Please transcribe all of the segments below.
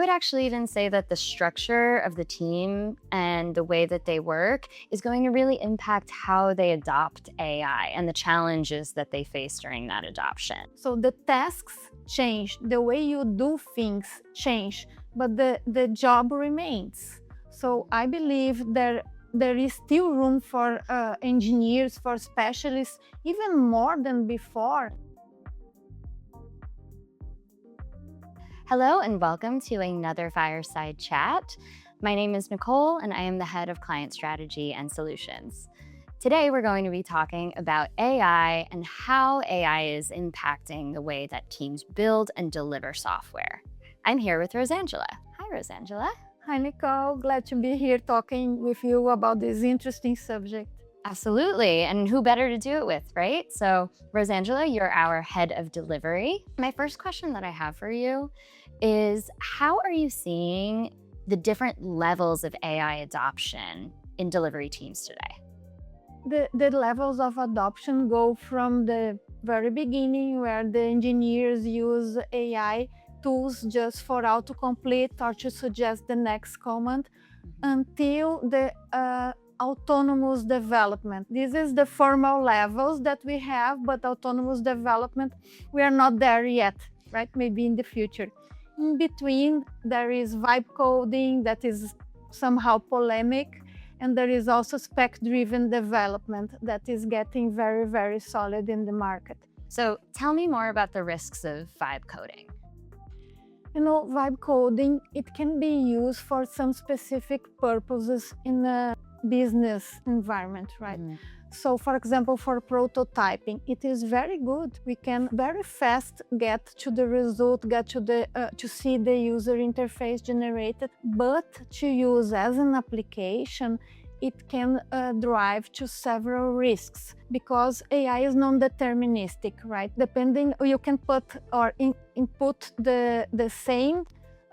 would actually even say that the structure of the team and the way that they work is going to really impact how they adopt AI and the challenges that they face during that adoption. So the tasks change, the way you do things change, but the job remains. So I believe there is still room for engineers, for specialists, even more than before. Hello and welcome to another Fireside Chat. My name is Nicole and I am the head of client strategy and solutions. Today we're going to be talking about AI and how AI is impacting the way that teams build and deliver software. I'm here with Rosangela. Hi, Rosangela. Hi, Nicole. Glad to be here talking with you about this interesting subject. Absolutely, and who better to do it with, right? So, Rosangela, you're our head of delivery. My first question that I have for you is, how are you seeing the different levels of AI adoption in delivery teams today? The levels of adoption go from the very beginning, where the engineers use AI tools just for autocomplete or to suggest the next command, until the autonomous development. This is the formal levels that we have, but autonomous development, we are not there yet, right? Maybe in the future. In between, there is vibe coding that is somehow polemic, and there is also spec-driven development that is getting very, very solid in the market. So tell me more about the risks of vibe coding. You know, vibe coding, it can be used for some specific purposes in a business environment, right? So for example, for prototyping, it is very good. We can very fast get to the result, get to the to see the user interface generated, but to use as an application, it can drive to several risks, because AI is non-deterministic, right? Depending, you can put or input the same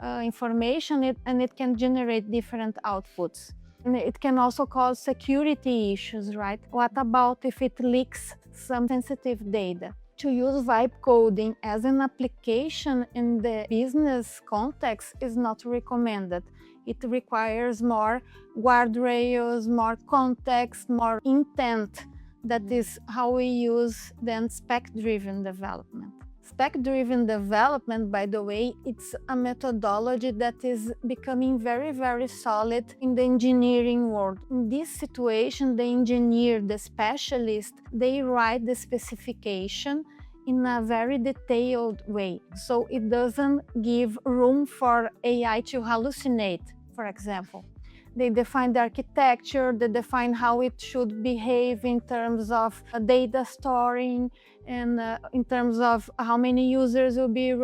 information and it can generate different outputs. And it can also cause security issues, right? What about if it leaks some sensitive data? To use vibe coding as an application in the business context is not recommended. It requires more guardrails, more context, more intent. That is how we use then spec-driven development. Spec-driven development, by the way, it's a methodology that is becoming very, very solid in the engineering world. In this situation, the engineer, the specialist, they write the specification in a very detailed way. So it doesn't give room for AI to hallucinate, for example. They define the architecture, they define how it should behave in terms of data storing and in terms of how many users will be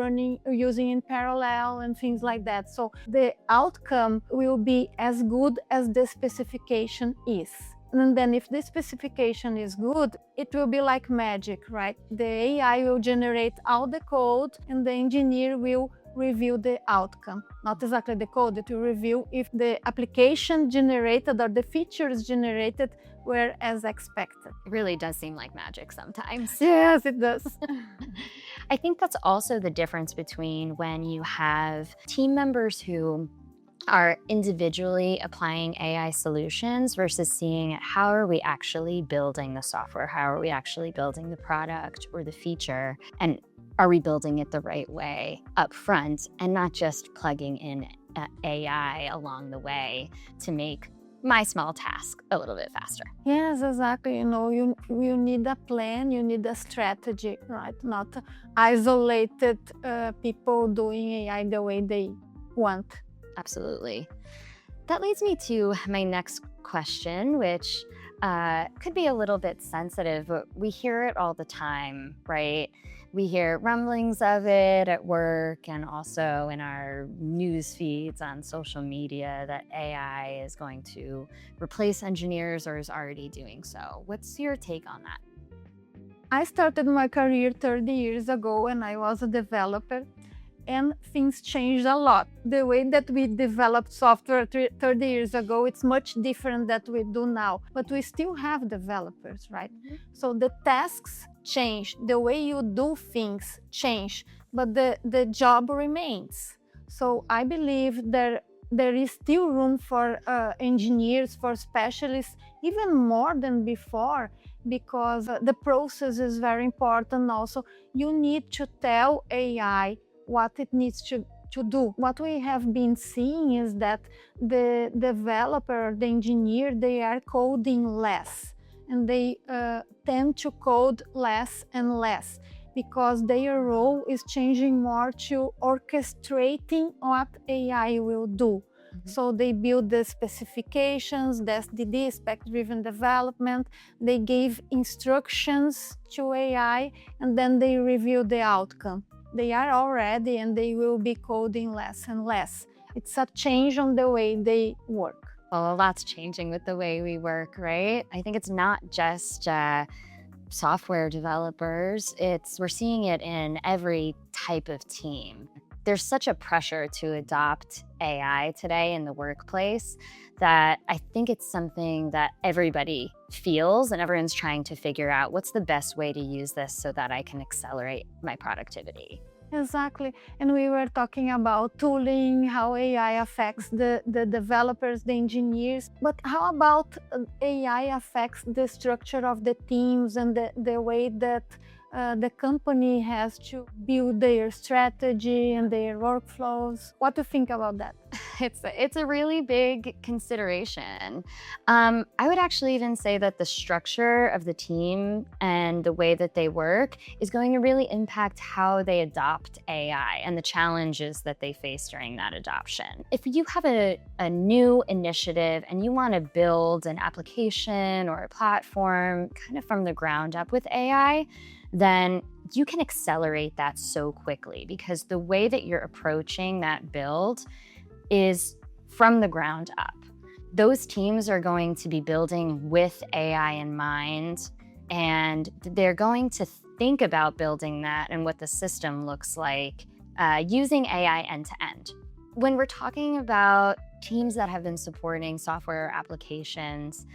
using in parallel and things like that. So the outcome will be as good as the specification is. And then if the specification is good, it will be like magic, right? The AI will generate all the code and the engineer will review the outcome. Not exactly the code, it will review if the application generated or the features generated were as expected. It really does seem like magic sometimes. Yes, it does. I think that's also the difference between when you have team members who are individually applying AI solutions versus seeing how are we actually building the software, how are we actually building the product or the feature, and are we building it the right way up front and not just plugging in AI along the way to make my small task a little bit faster. Yes, exactly. You know, you need a plan, you need a strategy, right? Not isolated people doing AI the way they want. Absolutely. That leads me to my next question, which could be a little bit sensitive, but we hear it all the time, right? We hear rumblings of it at work and also in our news feeds on social media that AI is going to replace engineers or is already doing so. What's your take on that? I started my career 30 years ago when I was a developer, and things changed a lot. The way that we developed software 30 years ago, it's much different than we do now, but we still have developers, right? So the tasks change, the way you do things change, but the job remains. So I believe there is still room for engineers, for specialists, even more than before, because the process is very important also. You need to tell AI what it needs to do. What we have been seeing is that the developer, the engineer, they are coding less, and they tend to code less and less, because their role is changing more to orchestrating what AI will do. So they build the specifications, the SDD, spec-driven development. They gave instructions to AI, and then they review the outcome. They are all ready, and they will be coding less and less. It's a change on the way they work. Well, a lot's changing with the way we work, right? I think it's not just software developers. We're seeing it in every type of team. There's such a pressure to adopt AI today in the workplace that I think it's something that everybody feels, and everyone's trying to figure out what's the best way to use this so that I can accelerate my productivity. Exactly. And we were talking about tooling, how AI affects the developers, the engineers. But how about AI affects the structure of the teams and the way that the company has to build their strategy and their workflows? What do you think about that? It's a really big consideration. I would actually even say that the structure of the team and the way that they work is going to really impact how they adopt AI and the challenges that they face during that adoption. If you have a new initiative and you want to build an application or a platform kind of from the ground up with AI, then you can accelerate that so quickly, because the way that you're approaching that build is from the ground up. Those teams are going to be building with AI in mind, and they're going to think about building that and what the system looks like using AI end to end. When we're talking about teams that have been supporting software applications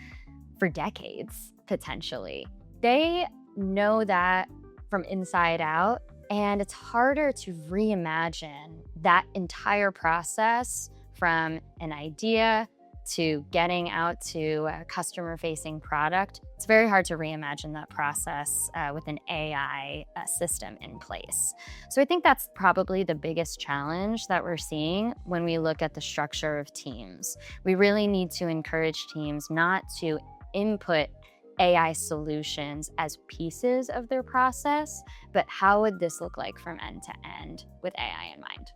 for decades, potentially, they know that from inside out, and it's harder to reimagine that entire process from an idea to getting out to a customer-facing product. It's very hard to reimagine that process with an AI system in place. So I think that's probably the biggest challenge that we're seeing when we look at the structure of teams. We really need to encourage teams not to input AI solutions as pieces of their process, but how would this look like from end to end with AI in mind?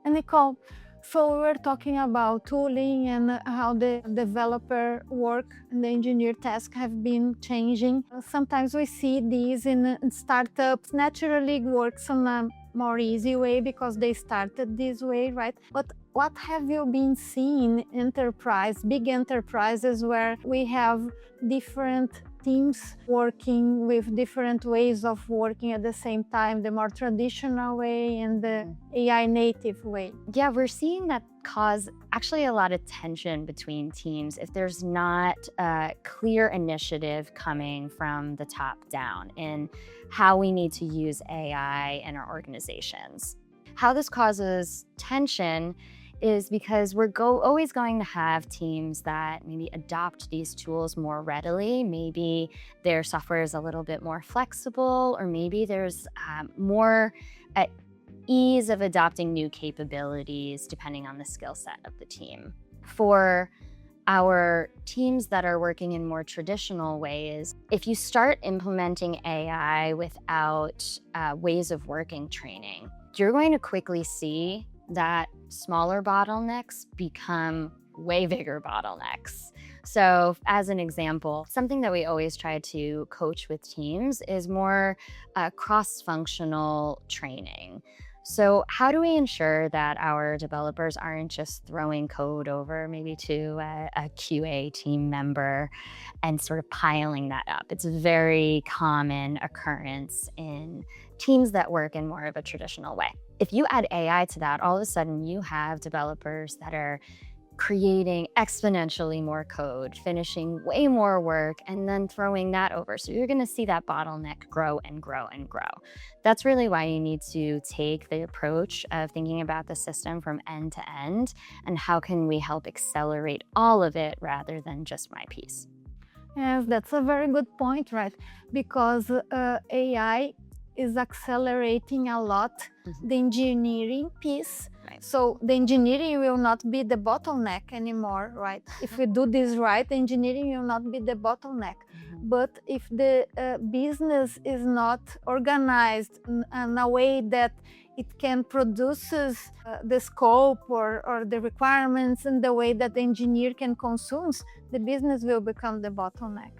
And Nicole, so we were talking about tooling and how the developer work and the engineer task have been changing. Sometimes we see these in startups. Naturally, it works on a more easy way because they started this way, right? But what have you been seeing in big enterprises where we have different teams working with different ways of working at the same time, the more traditional way and the AI native way? Yeah, we're seeing that cause actually a lot of tension between teams if there's not a clear initiative coming from the top down in how we need to use AI in our organizations. How this causes tension is because we're always going to have teams that maybe adopt these tools more readily. Maybe their software is a little bit more flexible, or maybe there's more ease of adopting new capabilities depending on the skill set of the team. For our teams that are working in more traditional ways, if you start implementing AI without ways of working training, you're going to quickly see that smaller bottlenecks become way bigger bottlenecks. So as an example, something that we always try to coach with teams is more cross-functional training. So how do we ensure that our developers aren't just throwing code over maybe to a QA team member and sort of piling that up? It's a very common occurrence in teams that work in more of a traditional way. If you add AI to that, all of a sudden you have developers that are creating exponentially more code, finishing way more work, and then throwing that over. So you're gonna see that bottleneck grow and grow and grow. That's really why you need to take the approach of thinking about the system from end to end, and how can we help accelerate all of it rather than just my piece. Yes, that's a very good point, right? Because AI is accelerating a lot the engineering piece. Right. So the engineering will not be the bottleneck anymore, right? If we do this right, engineering will not be the bottleneck. But if the business is not organized in a way that it can produces the scope or the requirements in the way that the engineer can consume, the business will become the bottleneck.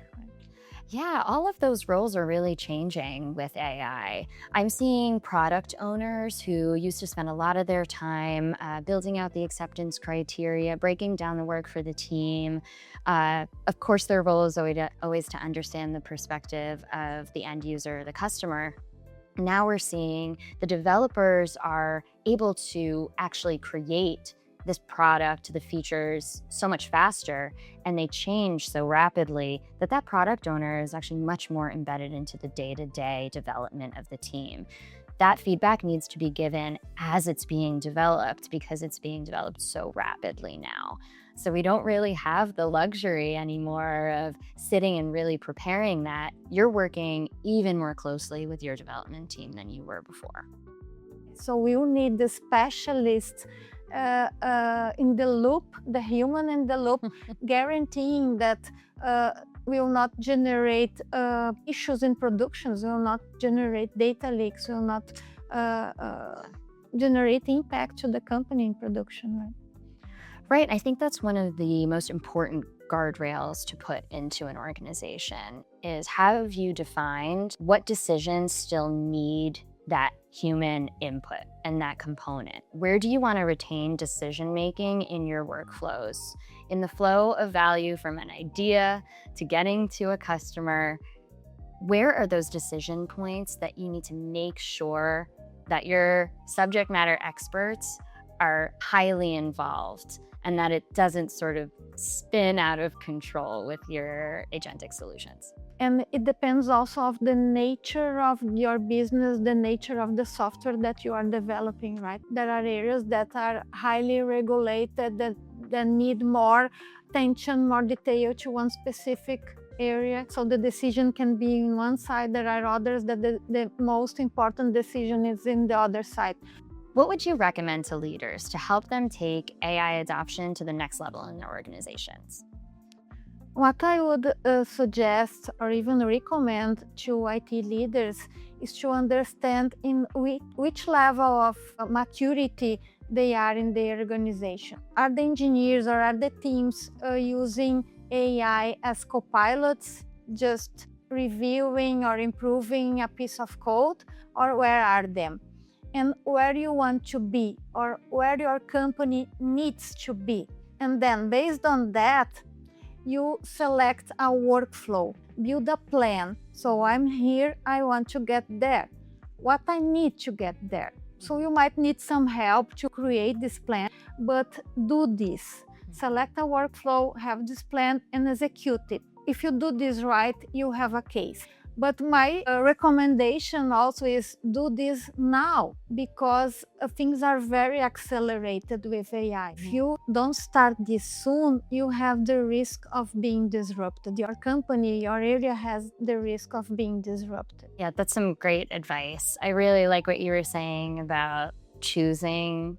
Yeah, all of those roles are really changing with AI. I'm seeing product owners who used to spend a lot of their time building out the acceptance criteria, breaking down the work for the team. Of course, their role is always to understand the perspective of the end user, the customer. Now we're seeing the developers are able to actually create this product, the features so much faster, and they change so rapidly that that product owner is actually much more embedded into the day-to-day development of the team. That feedback needs to be given as it's being developed because it's being developed so rapidly now. So we don't really have the luxury anymore of sitting and really preparing that. You're working even more closely with your development team than you were before. So we will need the specialists in the loop, the human in the loop, guaranteeing that will not generate issues in productions, will not generate data leaks, will not generate impact to the company in production. Right? Right, I think that's one of the most important guardrails to put into an organization is have you defined what decisions still need that human input and that component? Where do you want to retain decision-making in your workflows? In the flow of value from an idea to getting to a customer, where are those decision points that you need to make sure that your subject matter experts are highly involved and that it doesn't sort of spin out of control with your agentic solutions? And it depends also of the nature of your business, the nature of the software that you are developing, right? There are areas that are highly regulated, that need more attention, more detail to one specific area. So the decision can be in one side. There are others that the most important decision is in the other side. What would you recommend to leaders to help them take AI adoption to the next level in their organizations? What I would suggest or even recommend to IT leaders is to understand in which level of maturity they are in their organization. Are the engineers or are the teams using AI as co-pilots, just reviewing or improving a piece of code, or where are them? And where you want to be or where your company needs to be. And then based on that, you select a workflow, build a plan. So I'm here, I want to get there. What I need to get there. So you might need some help to create this plan, but do this. Select a workflow, have this plan and execute it. If you do this right, you have a case. But my recommendation also is do this now because things are very accelerated with AI. If you don't start this soon, you have the risk of being disrupted. Your company, your area has the risk of being disrupted. Yeah, that's some great advice. I really like what you were saying about choosing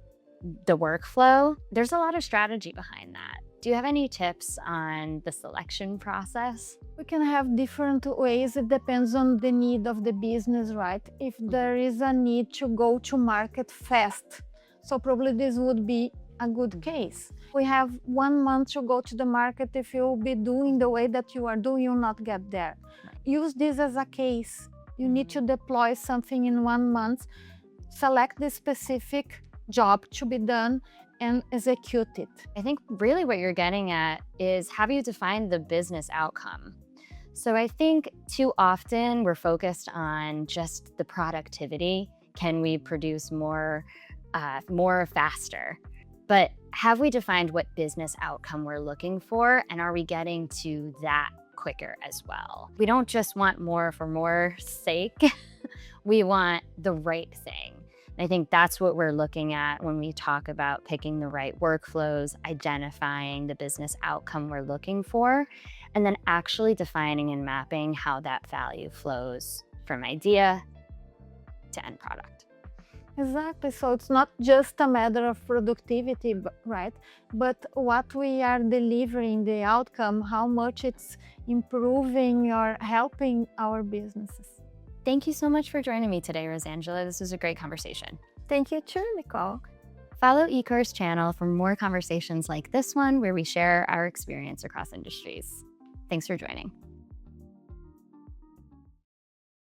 the workflow. There's a lot of strategy behind that. Do you have any tips on the selection process? We can have different ways. It depends on the need of the business, right? If there is a need to go to market fast, so probably this would be a good case. We have 1 month to go to the market. If you'll be doing the way that you are doing, you'll not get there. Use this as a case. You need to deploy something in 1 month, select the specific job to be done, and execute it. I think really what you're getting at is have you defined the business outcome? So I think too often we're focused on just the productivity. Can we produce more faster? but have we defined what business outcome we're looking for, and are we getting to that quicker as well? We don't just want more for more sake. We want the right thing. And I think that's what we're looking at when we talk about picking the right workflows, identifying the business outcome we're looking for, and then actually defining and mapping how that value flows from idea to end product. Exactly. So it's not just a matter of productivity, right? But what we are delivering, the outcome, how much it's improving or helping our businesses. Thank you so much for joining me today, Rosangela. This was a great conversation. Thank you too, Nicole. Follow eCore's channel for more conversations like this one, where we share our experience across industries. Thanks for joining.